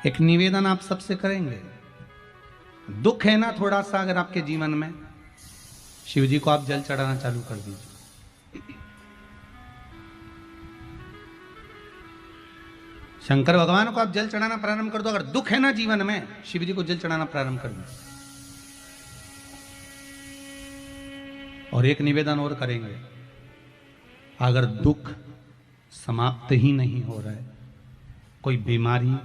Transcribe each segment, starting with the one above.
एक निवेदन आप सबसे करेंगे। दुख है ना थोड़ा सा अगर आपके जीवन में, शिव जी को आप जल चढ़ाना चालू कर दीजिए। शंकर भगवान को आप जल चढ़ाना प्रारंभ कर दो। अगर दुख है ना जीवन में, शिव जी को जल चढ़ाना प्रारंभ कर दो। और एक निवेदन और करेंगे, अगर दुख समाप्त ही नहीं हो रहा है, कोई बीमारी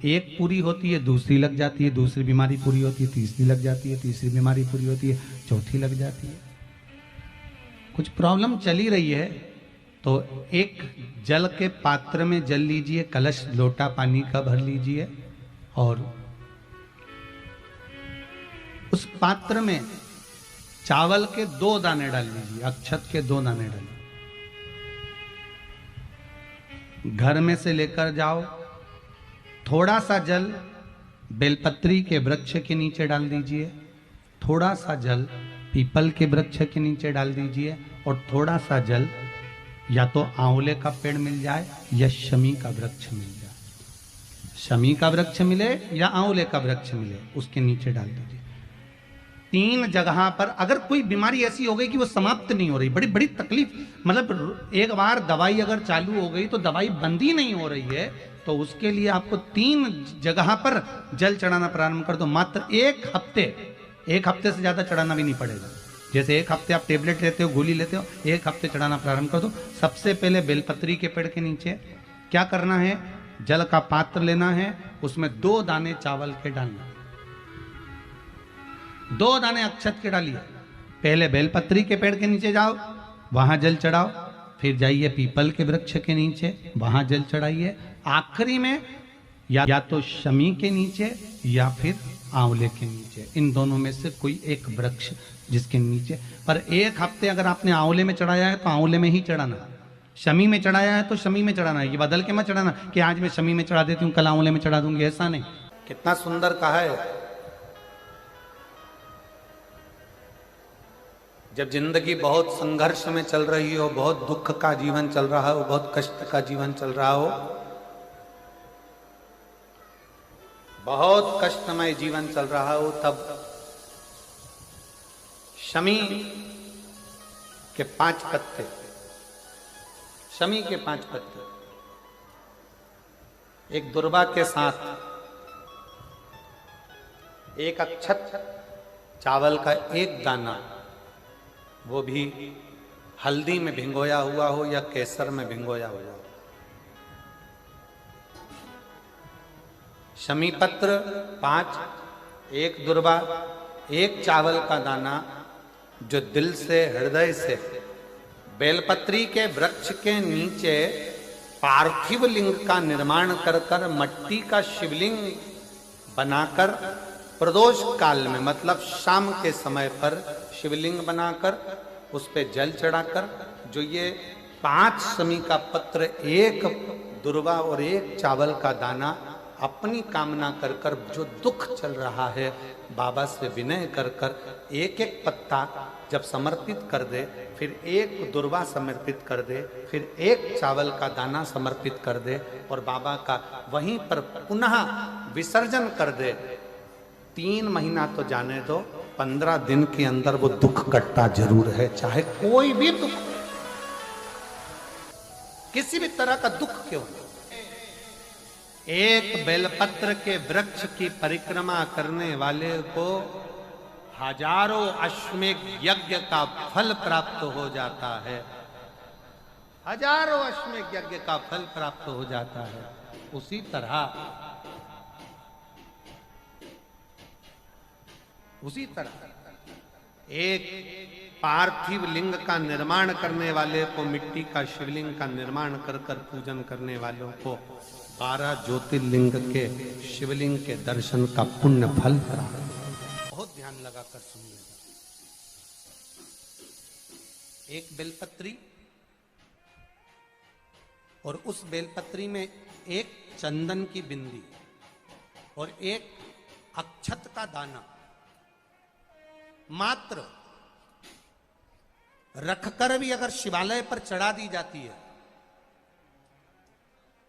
एक पूरी होती है दूसरी लग जाती है, दूसरी बीमारी पूरी होती है तीसरी लग जाती है, तीसरी बीमारी पूरी होती है चौथी लग जाती है, कुछ प्रॉब्लम चली रही है, तो एक जल के पात्र में जल लीजिए, कलश लोटा पानी का भर लीजिए और उस पात्र में चावल के 2 दाने डाल लीजिए, अक्षत के 2 दाने डालिए। घर में से लेकर जाओ, थोड़ा सा जल बेलपत्री के वृक्ष के नीचे डाल दीजिए, थोड़ा सा जल पीपल के वृक्ष के नीचे डाल दीजिए और थोड़ा सा जल या तो आंवले का पेड़ मिल जाए या शमी का वृक्ष मिल जाए, शमी का वृक्ष मिले या आंवले का वृक्ष मिले, उसके नीचे डाल दीजिए। 3 जगह पर अगर कोई बीमारी ऐसी हो गई कि वो समाप्त नहीं हो रही, बड़ी बड़ी तकलीफ, मतलब एक बार दवाई अगर चालू हो गई तो दवाई बंद ही नहीं हो रही है, तो उसके लिए आपको 3 जगह पर जल चढ़ाना प्रारंभ कर दो। मात्र 1 हफ्ते से ज्यादा चढ़ाना भी नहीं पड़ेगा। जैसे 1 हफ्ते आप टेबलेट लेते हो, गोली लेते हो, 1 हफ्ते चढ़ाना प्रारंभ कर दो। सबसे पहले बेलपत्री के पेड़ के नीचे क्या करना है, जल का पात्र लेना है, उसमें 2 दाने चावल के डालना, 2 दाने अक्षत के डालिए। पहले बेलपत्री के पेड़ के नीचे जाओ, वहां जल चढ़ाओ, फिर जाइए पीपल के वृक्ष के नीचे, वहां जल चढ़ाइए, आखिरी में या तो शमी के नीचे या फिर आंवले के नीचे, इन दोनों में से कोई एक वृक्ष जिसके नीचे। पर 1 हफ्ते अगर आपने आंवले में चढ़ाया है तो आंवले में ही चढ़ाना, शमी में चढ़ाया है तो शमी में चढ़ाना है। ये बदल के मत चढ़ाना कि आज मैं शमी में चढ़ा देती हूँ कल आंवले में चढ़ा दूंगी, ऐसा नहीं। कितना सुंदर कहा है। जब जिंदगी बहुत संघर्ष में चल रही हो, बहुत दुख का जीवन चल रहा हो, बहुत कष्ट का जीवन चल रहा हो, बहुत कष्टमय जीवन चल रहा हो, तब शमी के 5 पत्ते, शमी के 5 पत्ते एक दुर्वा के साथ, एक अक्षत चावल का 1 दाना, वो भी हल्दी में भिंगोया हुआ हो या केसर में भिंगोया हुआ हो, शमी पत्र 5, 1 दुर्वा, 1 चावल का दाना, जो दिल से हृदय से बेलपत्री के वृक्ष के नीचे पार्थिव लिंग का निर्माण कर कर मट्टी का शिवलिंग बनाकर प्रदोष काल में, मतलब शाम के समय पर शिवलिंग बनाकर उस पे जल चढ़ाकर, जो ये 5 शमी का पत्र, 1 दुर्वा और 1 चावल का दाना, अपनी कामना कर कर, जो दुख चल रहा है बाबा से विनय कर कर 1-1 पत्ता जब समर्पित कर दे, फिर 1 दुर्वा समर्पित कर दे, फिर 1 चावल का दाना समर्पित कर दे और बाबा का वहीं पर पुनः विसर्जन कर दे, 3 महीना तो जाने दो, 15 दिन के अंदर वो दुख कटता जरूर है, चाहे कोई भी दुख, किसी भी तरह का दुख क्यों हो। 1 बेलपत्र के वृक्ष की परिक्रमा करने वाले को हजारों अश्वमेध यज्ञ का फल प्राप्त हो जाता है, हजारों अश्वमेध यज्ञ का फल प्राप्त हो जाता है। उसी तरह एक पार्थिव लिंग का निर्माण करने वाले को, मिट्टी का शिवलिंग का निर्माण कर कर पूजन करने वालों को 12 ज्योतिर्लिंग के शिवलिंग के दर्शन का पुण्य फल प्राप्त। बहुत ध्यान लगाकर सुनिएगा। 1 बेलपत्री और उस बेलपत्री में 1 चंदन की बिंदी और 1 अक्षत का दाना मात्र रखकर भी अगर शिवालय पर चढ़ा दी जाती है,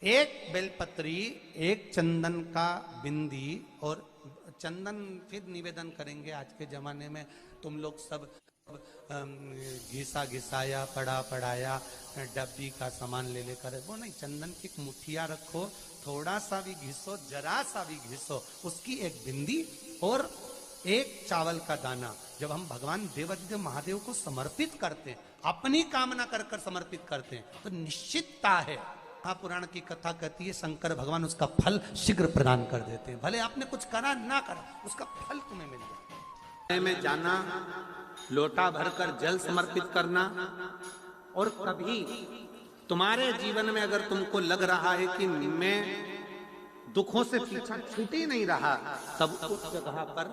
एक बेलपत्री, एक चंदन का बिंदी, और चंदन फिर निवेदन करेंगे। आज के जमाने में तुम लोग सब घिसा घिसाया, पड़ा पड़ाया, डब्बी का सामान ले लेकर, वो नहीं, चंदन की एक मुठिया रखो, थोड़ा सा भी घिसो, जरा सा भी घिसो, उसकी एक बिंदी और एक चावल का दाना। जब हम भगवान देवाधिदेव महादेव को समर्पित करते हैं, अपनी कामना कर कर समर्पित करते हैं, तो निश्चितता है, महापुराण की कथा कहती है, शंकर भगवान उसका फल शीघ्र प्रदान कर देते हैं। भले आपने कुछ करा ना करा, उसका फल तुम्हें मिल जाए। में जाना, लोटा भरकर जल समर्पित करना, और कभी तुम्हारे जीवन में अगर तुमको लग रहा है कि मैं दुखों से पीछा छूट ही नहीं रहा, तब उस जगह पर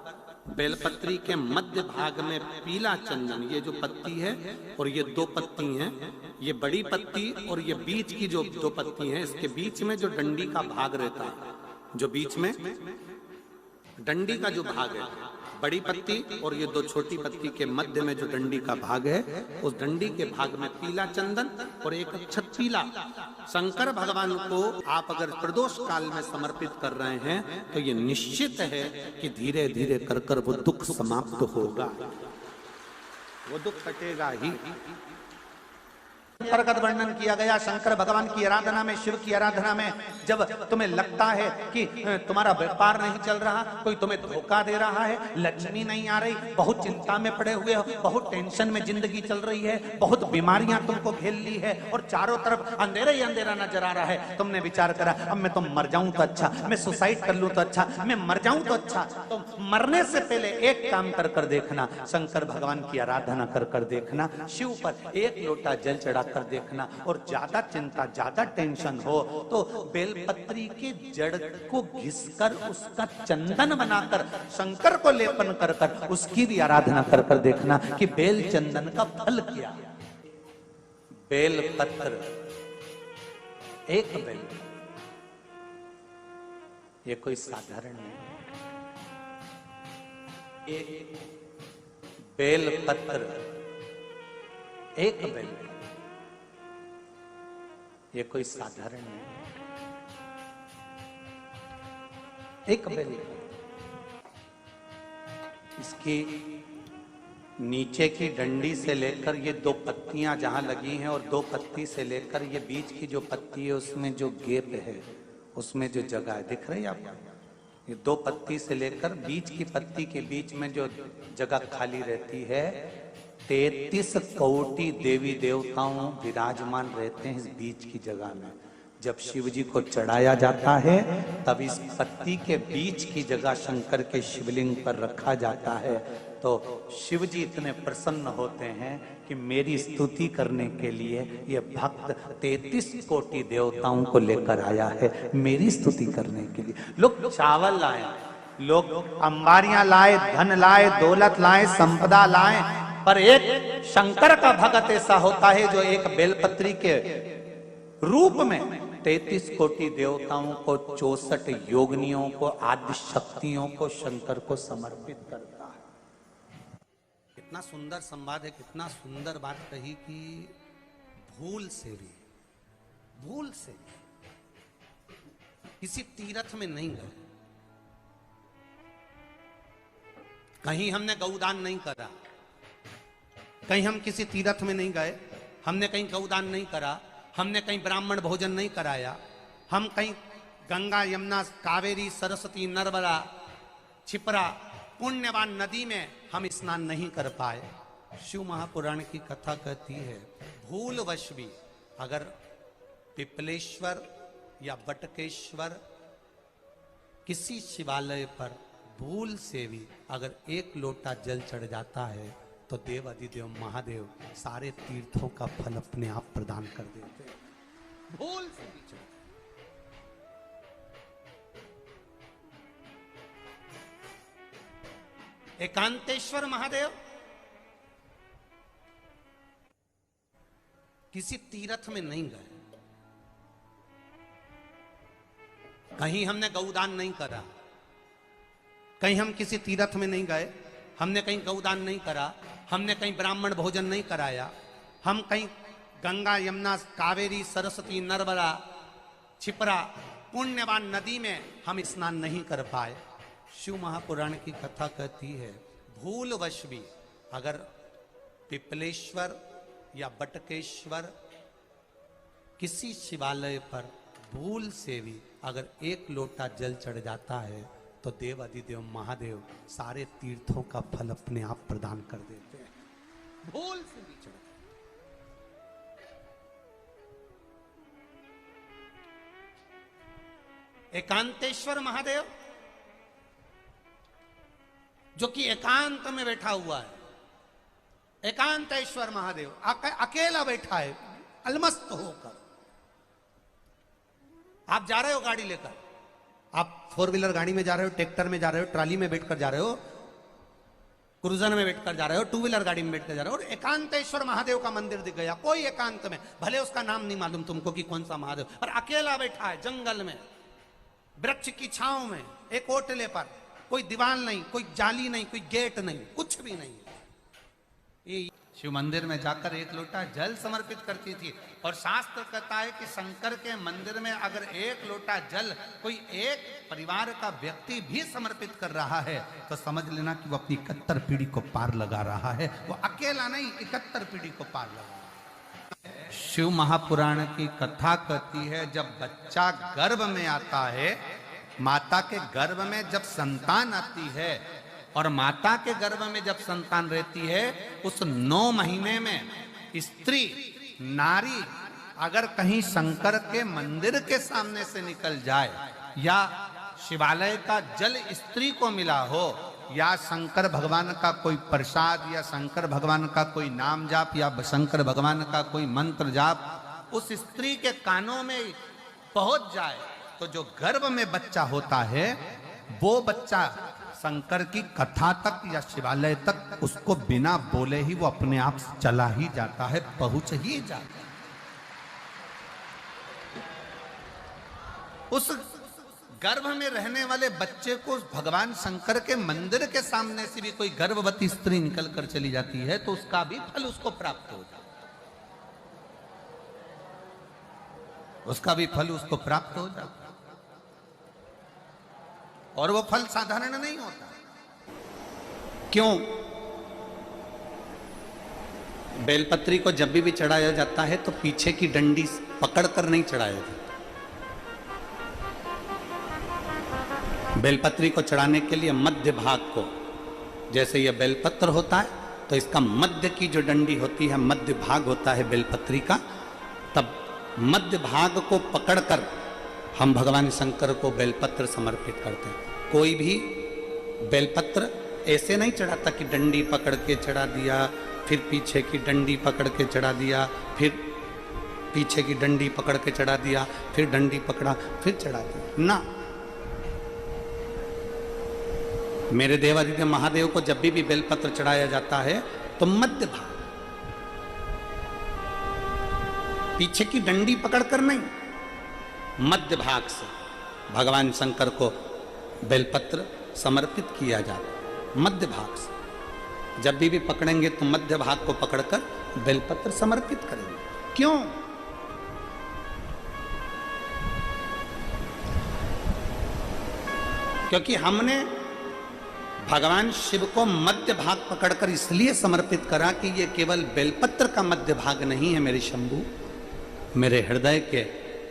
बेलपत्री के मध्य भाग में पीला चंदन, ये जो पत्ती है और ये दो पत्ती हैं, ये बड़ी पत्ती और ये बीच की जो दो पत्ती हैं, इसके बीच में जो डंडी का भाग रहता है, जो बीच में डंडी का जो भाग है, बड़ी पत्ती और ये दो छोटी पत्ती के मध्य में जो डंडी का भाग है, उस डंडी के भाग में पीला चंदन और एक अक्षत पीला शंकर भगवान को आप अगर प्रदोष काल में समर्पित कर रहे हैं, तो ये निश्चित है कि धीरे धीरे कर कर वो दुख समाप्त होगा, वो दुख कटेगा ही। प्रकट वर्णन किया गया शंकर भगवान की आराधना में, शिव की आराधना में, जब तुम्हें लगता है कि तुम्हारा व्यापार नहीं चल रहा, कोई तुम्हें धोखा दे रहा है, लक्ष्मी नहीं आ रही, बहुत चिंता में पड़े हुए हो, बहुत टेंशन में जिंदगी चल रही है, बहुत बीमारियां तुमको घेर ली है और चारों तरफ अंधेरा ही अंधेरा नजर आ रहा है, तुमने विचार करा अब मैं तो मर जाऊं तो अच्छा, मैं सुसाइड कर लूं तो अच्छा, मैं मर जाऊं तो अच्छा, तो मरने से पहले एक काम कर कर देखना, शंकर भगवान की आराधना कर कर देखना, शिव पर एक लोटा जल चढ़ा कर देखना, और ज्यादा चिंता, ज्यादा टेंशन हो तो बेलपत्री के जड़ को घिसकर उसका चंदन बनाकर शंकर को लेपन कर कर उसकी भी आराधना कर कर देखना कि बेल चंदन का फल क्या। बेलपत्र, एक बेल, ये कोई साधारण नहीं, एक बेलपत्र, एक बेल, ये कोई साधारण नहीं, एक बेल। इसकी नीचे की डंडी से लेकर ये दो पत्तियां जहां लगी हैं, और दो पत्ती से लेकर ये बीच की जो पत्ती है उसमें जो गैप है, उसमें जो जगह है, दिख रही है आपको? ये दो पत्ती से लेकर बीच की पत्ती के बीच में जो जगह खाली रहती है, 33 कोटि देवी देवताओं विराजमान रहते हैं इस बीच की जगह में। जब शिव जी को चढ़ाया जाता है तब इस पत्ती के बीच की जगह शंकर के शिवलिंग पर रखा जाता है, तो शिव जी इतने प्रसन्न होते हैं कि मेरी स्तुति करने के लिए ये भक्त 33 कोटि देवताओं को लेकर आया है, मेरी स्तुति करने के लिए। लोग चावल लाए, लोग अंबारियां लाए, धन लाए, दौलत लाए, संपदा लाए, पर एक शंकर का भक्त ऐसा होता है जो एक बेलपत्री के रूप में 33 कोटि देवताओं को, 64 योगिनियों को, आदि शक्तियों को शंकर को समर्पित करता है। कितना सुंदर संवाद है, कितना सुंदर बात कही कि भूल से भी किसी तीर्थ में नहीं गए, कहीं हमने गौदान नहीं करा, कहीं हम किसी तीर्थ में नहीं गए, हमने कहीं गौदान नहीं करा, हमने कहीं ब्राह्मण भोजन नहीं कराया, हम कहीं गंगा यमुना कावेरी सरस्वती नर्मदा छिपरा पुण्यवान नदी में हम स्नान नहीं कर पाए। शिव महापुराण की कथा कहती है भूलवश भी अगर पिपलेश्वर या बटकेश्वर किसी शिवालय पर भूल से भी अगर एक लोटा जल चढ़ जाता है तो देव अधिदेव महादेव सारे तीर्थों का फल अपने आप प्रदान कर देते हैं। भूल से भी चढ़, एकांतेश्वर महादेव किसी तीर्थ में नहीं गए, कहीं हमने गौदान नहीं करा, कहीं हम किसी तीर्थ में नहीं गए, हमने कहीं गौदान नहीं करा, हमने कहीं ब्राह्मण भोजन नहीं कराया, हम कहीं गंगा यमुना कावेरी सरस्वती नर्मदा छिपरा पुण्यवान नदी में हम स्नान नहीं कर पाए। शिव महापुराण की कथा कहती है भूलवश भी अगर पिपलेश्वर या बटकेश्वर किसी शिवालय पर भूल से भी अगर एक लोटा जल चढ़ जाता है तो देव अधिदेव महादेव सारे तीर्थों का फल अपने आप प्रदान कर देते हैं। भूल से भी चढ़ एकांतेश्वर महादेव जो कि एकांत में बैठा हुआ है, एकांतेश्वर महादेव अकेला बैठा है अलमस्त होकर। आप जा रहे हो गाड़ी लेकर, आप 4 व्हीलर गाड़ी में जा रहे हो, ट्रैक्टर में जा रहे हो, ट्राली में बैठकर जा रहे हो, क्रूजर में बैठकर जा रहे हो, 2 व्हीलर गाड़ी में बैठकर जा रहे हो और एकांतेश्वर महादेव का मंदिर दिख गया। कोई एकांत में, भले उसका नाम नहीं मालूम तुमको कि कौन सा महादेव, पर अकेला बैठा है जंगल में, वृक्ष की छांव में, एक ओटले पर, कोई दीवार नहीं, कोई जाली नहीं, कोई गेट नहीं, कुछ भी नहीं। ये शिव मंदिर में जाकर एक लोटा जल समर्पित करती थी और शास्त्र कहता है कि शंकर के मंदिर में अगर एक लोटा जल कोई एक परिवार का व्यक्ति भी समर्पित कर रहा है तो समझ लेना कि वो अपनी 71 पीढ़ी को पार लगा रहा है। वो अकेला नहीं, 71 पीढ़ी को पार लगा रहा है। शिव महापुराण की कथा कहती है जब बच्चा गर्भ में आता है, माता के गर्भ में जब संतान आती है और माता के गर्भ में जब संतान रहती है, उस 9 महीने में स्त्री नारी अगर कहीं शंकर के मंदिर के सामने से निकल जाए या शिवालय का जल स्त्री को मिला हो या शंकर भगवान का कोई प्रसाद या शंकर भगवान का कोई नाम जाप या शंकर भगवान का कोई मंत्र जाप उस स्त्री के कानों में पहुंच जाए तो जो गर्भ में बच्चा होता है वो बच्चा शंकर की कथा तक या शिवालय तक उसको बिना बोले ही वो अपने आप चला ही जाता है, पहुंच ही जाता है। उस गर्भ में रहने वाले बच्चे को भगवान शंकर के मंदिर के सामने से भी कोई गर्भवती स्त्री निकल कर चली जाती है तो उसका भी फल उसको प्राप्त हो जाता है, उसका भी फल उसको प्राप्त हो जाता है। और वो फल साधारण नहीं होता। क्यों? बेलपत्री को जब भी चढ़ाया जाता है तो पीछे की डंडी पकड़कर नहीं चढ़ाया जाता। बेलपत्री को चढ़ाने के लिए मध्य भाग को, जैसे यह बेलपत्र होता है तो इसका मध्य की जो डंडी होती है, मध्य भाग होता है बेलपत्री का, तब मध्य भाग को पकड़कर हम भगवान शंकर को बेलपत्र समर्पित करते हैं। कोई भी बेलपत्र ऐसे नहीं चढ़ाता कि डंडी पकड़ के चढ़ा दिया, फिर पीछे की डंडी पकड़ के चढ़ा दिया, फिर पीछे की डंडी पकड़ के चढ़ा दिया, फिर डंडी पकड़ा, फिर चढ़ा दिया ना। मेरे देवाधिदेव महादेव को जब भी बेलपत्र चढ़ाया जाता है तो मध्य भाग, पीछे की डंडी पकड़कर नहीं, मध्य भाग से भगवान शंकर को बेलपत्र समर्पित किया जाता। मध्य भाग से जब भी पकड़ेंगे तो मध्य भाग को पकड़कर बेलपत्र समर्पित करेंगे। क्यों? क्योंकि हमने भगवान शिव को मध्य भाग पकड़कर इसलिए समर्पित करा कि ये केवल बेलपत्र का मध्य भाग नहीं है मेरे शंभू, मेरे हृदय के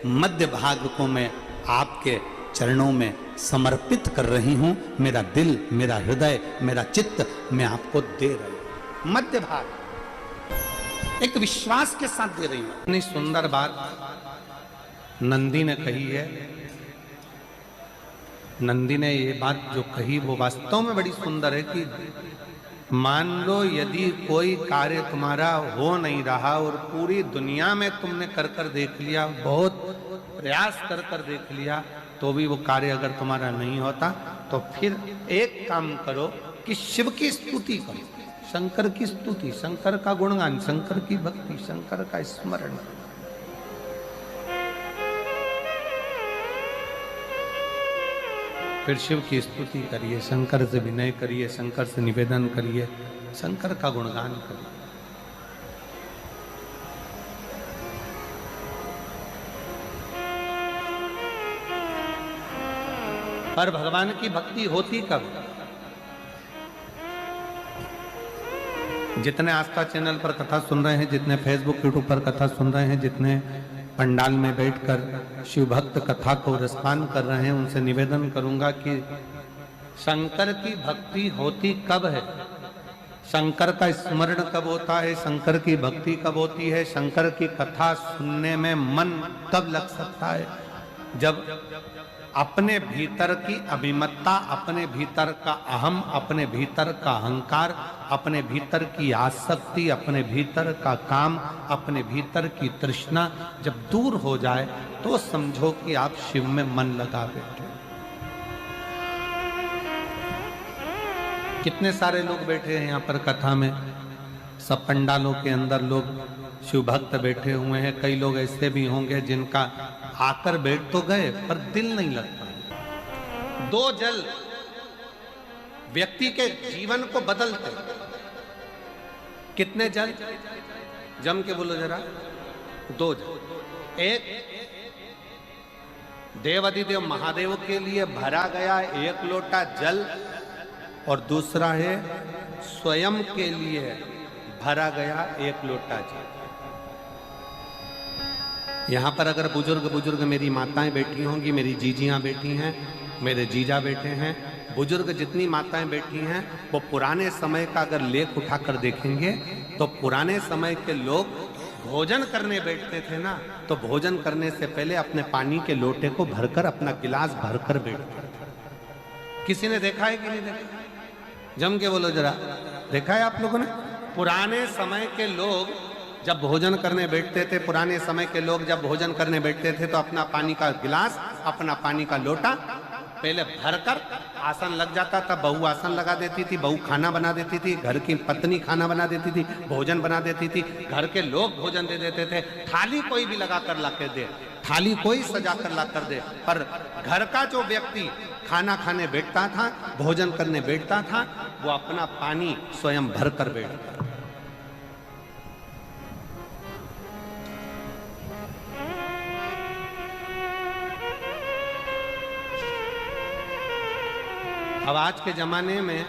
मध्य भाग को मैं आपके चरणों में समर्पित कर रही हूं। मेरा दिल, मेरा हृदय, मेरा चित्त मैं आपको दे रही हूं। मध्य भाग एक विश्वास के साथ दे रही हूं। इतनी सुंदर बात नंदी ने कही है। नंदी ने ये बात जो कही वो वास्तव में बड़ी सुंदर है कि मान लो यदि कोई कार्य तुम्हारा हो नहीं रहा और पूरी दुनिया में तुमने कर कर देख लिया, बहुत प्रयास कर कर देख लिया, तो भी वो कार्य अगर तुम्हारा नहीं होता तो फिर एक काम करो कि शिव की स्तुति करो, शंकर की स्तुति, शंकर का गुणगान, शंकर की भक्ति, शंकर का स्मरण। फिर शिव की स्तुति करिए, शंकर से विनय करिए, शंकर से निवेदन करिए, शंकर का गुणगान करिए। पर भगवान की भक्ति होती कब? जितने आस्था चैनल पर कथा सुन रहे हैं, जितने फेसबुक यूट्यूब पर कथा सुन रहे हैं, जितने पंडाल में बैठकर शिव भक्त कथा को रसपान कर रहे हैं, उनसे निवेदन करूंगा कि शंकर की भक्ति होती कब है? शंकर का स्मरण कब होता है? शंकर की भक्ति कब होती है? शंकर की कथा सुनने में मन कब लग सकता है? जब अपने भीतर की अभिमत्ता, अपने भीतर का अहम, अपने भीतर का अहंकार, अपने भीतर की आसक्ति, अपने भीतर का काम, अपने भीतर की तृष्णा जब दूर हो जाए तो समझो कि आप शिव में मन लगा बैठे। कितने सारे लोग बैठे हैं यहाँ पर कथा में, सब पंडालों के अंदर लोग शिव भक्त बैठे हुए हैं। कई लोग ऐसे भी होंगे जिनका आकर बैठ तो गए पर दिल नहीं लगता। दो जल व्यक्ति के जीवन को बदलते। कितने जल? जम के बोलो जरा। दो जल। एक देवाधिदेव महादेव के लिए भरा गया एक लोटा जल और दूसरा है स्वयं के लिए भरा गया एक लोटा जल। यहाँ पर अगर बुजुर्ग मेरी माताएं बैठी होंगी, मेरी जीजियां बैठी हैं, मेरे जीजा बैठे हैं, बुजुर्ग जितनी माताएं बैठी हैं वो पुराने समय का अगर लेख उठाकर देखेंगे तो पुराने समय के लोग भोजन करने बैठते थे ना, तो भोजन करने से पहले अपने पानी के लोटे को भरकर, अपना गिलास भरकर बैठते थे। किसी ने देखा है कि नहीं देखा? जम के बोलो जरा। देखा है आप लोगों ने? पुराने समय के लोग जब भोजन करने बैठते थे, पुराने समय के लोग जब भोजन करने बैठते थे तो अपना पानी का गिलास, अपना पानी का लोटा पहले भरकर आसन लग जाता था। बहू आसन लगा देती थी, बहू खाना बना देती थी, घर की पत्नी खाना बना देती थी, भोजन बना देती थी, घर के लोग भोजन दे देते थे। थाली कोई भी लगा कर ला कर दे, थाली कोई सजा कर ला कर दे, पर घर का जो व्यक्ति खाना खाने बैठता था, भोजन करने बैठता था, वो अपना पानी स्वयं भर कर बैठता। अब आज के जमाने में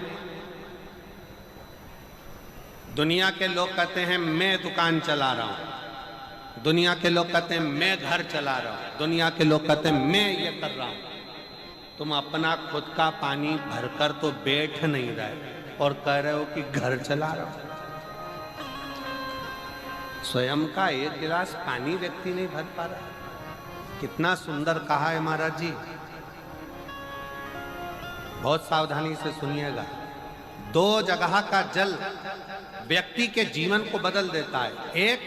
दुनिया के लोग कहते हैं मैं दुकान चला रहा हूं, दुनिया के लोग कहते हैं मैं घर चला रहा हूं, दुनिया के लोग कहते हैं मैं ये कर रहा हूं। तुम अपना खुद का पानी भरकर तो बैठ नहीं रहे और कह रहे हो कि घर चला रहा हूं। स्वयं का एक गिलास पानी व्यक्ति नहीं भर पा रहा। कितना सुंदर कहा है महाराज जी। बहुत सावधानी से सुनिएगा। दो जगह का जल व्यक्ति के जीवन को बदल देता है। एक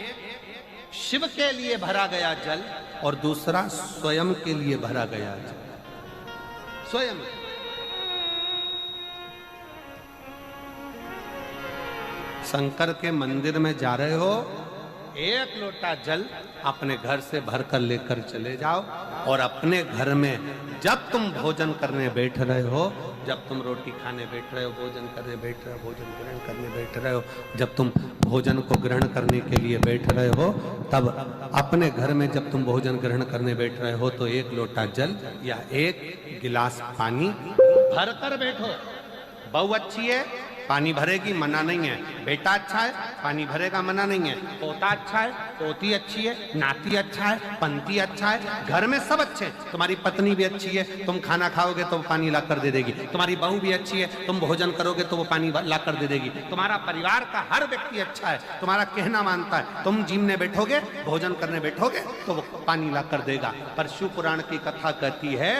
शिव के लिए भरा गया जल और दूसरा स्वयं के लिए भरा गया जल। स्वयं शंकर के मंदिर में जा रहे हो, एक लोटा जल अपने घर से भरकर लेकर चले जाओ और अपने घर में जब तुम भोजन करने बैठ रहे हो, जब तुम रोटी खाने बैठ रहे हो, भोजन करने बैठ रहे हो, भोजन ग्रहण करने बैठ रहे हो, जब तुम भोजन को ग्रहण करने के लिए बैठ रहे हो, तब अपने घर में जब तुम भोजन ग्रहण करने बैठ रहे हो तो एक लोटा जल या एक गिलास पानी भर कर बैठो। बहू अच्छी है, पानी भरेगी, मना नहीं है। बेटा अच्छा है, पानी भरेगा, मना नहीं है। पोता अच्छा है, पोती अच्छी है, नाती अच्छा है, पंती अच्छा है, घर में सब अच्छे। तुम्हारी पत्नी भी अच्छी है, तुम खाना खाओगे तो वो पानी ला कर दे देगी। तुम्हारी बहू भी अच्छी है, तुम भोजन करोगे तो वो पानी ला कर दे देगी। तुम्हारा परिवार का हर व्यक्ति अच्छा है, तुम्हारा कहना मानता है। तुम जिमने बैठोगे, भोजन करने बैठोगे तो वो पानी ला कर देगा। पर शिव पुराण की कथा कहती है,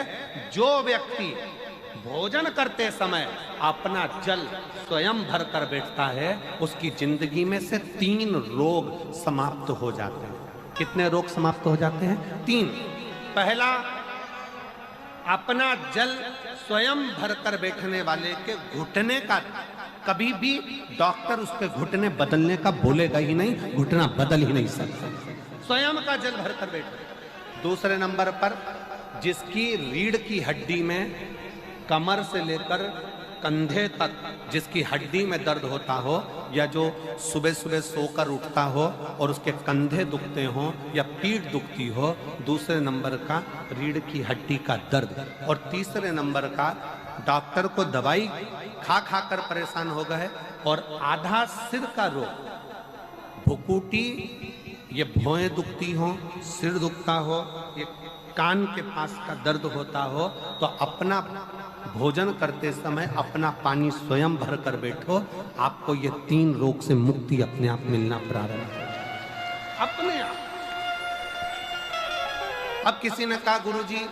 जो व्यक्ति भोजन करते समय अपना जल स्वयं भर कर बैठता है, उसकी जिंदगी में से 3 रोग समाप्त हो जाते हैं। कितने रोग समाप्त हो जाते हैं? 3। पहला, अपना जल स्वयं भर कर बैठने वाले के घुटने का कभी भी डॉक्टर उसके घुटने बदलने का बोलेगा ही नहीं, घुटना बदल ही नहीं सकता। स्वयं का जल भर कर बैठे। दूसरे नंबर पर, जिसकी रीढ़ की हड्डी में कमर से लेकर कंधे तक जिसकी हड्डी में दर्द होता हो, या जो सुबह सुबह सोकर उठता हो और उसके कंधे दुखते हो या पीठ दुखती हो, दूसरे नंबर का रीढ़ की हड्डी का दर्द, और तीसरे नंबर का डॉक्टर को दवाई खा खा कर परेशान हो गए, और आधा सिर का रोग, भुकुटी, ये भौएं दुखती हो, सिर दुखता हो, ये कान के पास का दर्द होता हो, तो अपना भोजन करते समय अपना पानी स्वयं भर कर बैठो, आपको ये 3 रोग से मुक्ति अपने आप मिलना प्रारंभ हो अपने आप। अब किसी ने कहा गुरुजी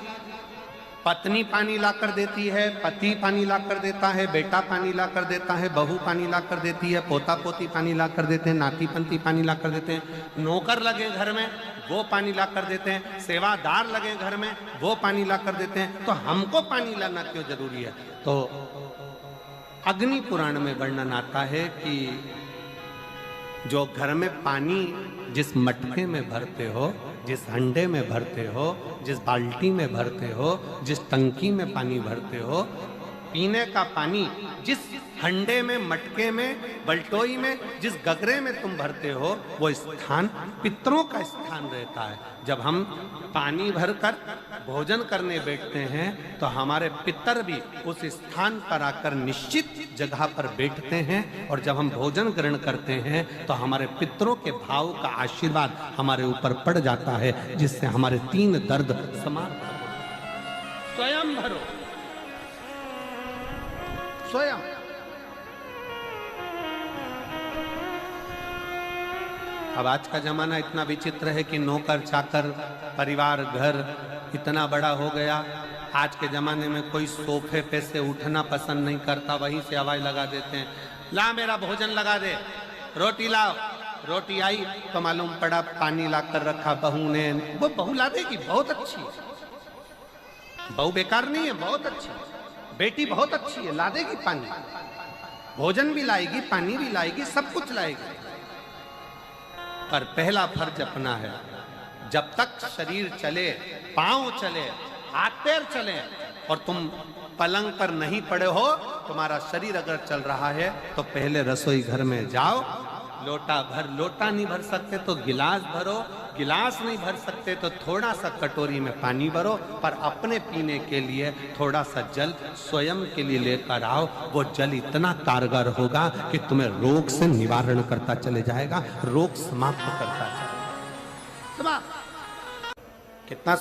पत्नी पानी ला कर देती है, पति पानी ला कर देता है, बेटा पानी ला कर देता है, बहू पानी ला कर देती है, पोता पोती पानी ला कर देते हैं, नाती पंती पानी ला कर देते हैं, नौकर लगे घर में वो पानी ला कर देते हैं, सेवादार लगे घर में वो पानी ला कर देते हैं, तो हमको पानी लाना क्यों जरूरी है? तो अग्नि पुराण में वर्णन आता है कि जो घर में पानी जिस मटके में भरते हो, जिस हंडे में भरते हो, जिस बाल्टी में भरते हो, जिस टंकी में पानी भरते हो, पीने का पानी जिस हंडे में, मटके में, बल्टोई में, जिस गगरे में तुम भरते हो, वो स्थान पितरों का स्थान रहता है। जब हम पानी भरकर भोजन करने बैठते हैं तो हमारे पितर भी उस स्थान पर आकर निश्चित जगह पर बैठते हैं, और जब हम भोजन ग्रहण करते हैं तो हमारे पितरों के भाव का आशीर्वाद हमारे ऊपर पड़ जाता है, जिससे हमारे 3 दर्द समाप्त हो। स्वयं भरो, स्वयं। अब आज का जमाना इतना विचित्र है कि नौकर चाकर, परिवार, घर इतना बड़ा हो गया। आज के जमाने में कोई सोफे पे से उठना पसंद नहीं करता, वहीं से आवाज लगा देते हैं, ला मेरा भोजन लगा दे, रोटी लाओ। रोटी आई तो मालूम पड़ा पानी ला कर रखा बहू ने। वो बहू ला देगी, बहुत अच्छी है, बहू बेकार नहीं है, बहुत अच्छी है, बेटी बहुत अच्छी है, ला देगी पानी, भोजन भी लाएगी, पानी भी लाएगी, सब कुछ लाएगी। पर पहला फर्ज अपना है, जब तक शरीर चले, पांव चले, हाथ पैर चले, और तुम पलंग पर नहीं पड़े हो, तुम्हारा शरीर अगर चल रहा है तो पहले रसोई घर में जाओ, लोटा भर, लोटा नहीं भर सकते तो गिलास भरो, गिलास नहीं भर सकते तो थोड़ा सा कटोरी में पानी भरो, पर अपने पीने के लिए थोड़ा सा जल स्वयं के लिए लेकर आओ। वो जल इतना कारगर होगा कि तुम्हें रोग से निवारण करता चले जाएगा, रोग समाप्त करता चलेगा। कितना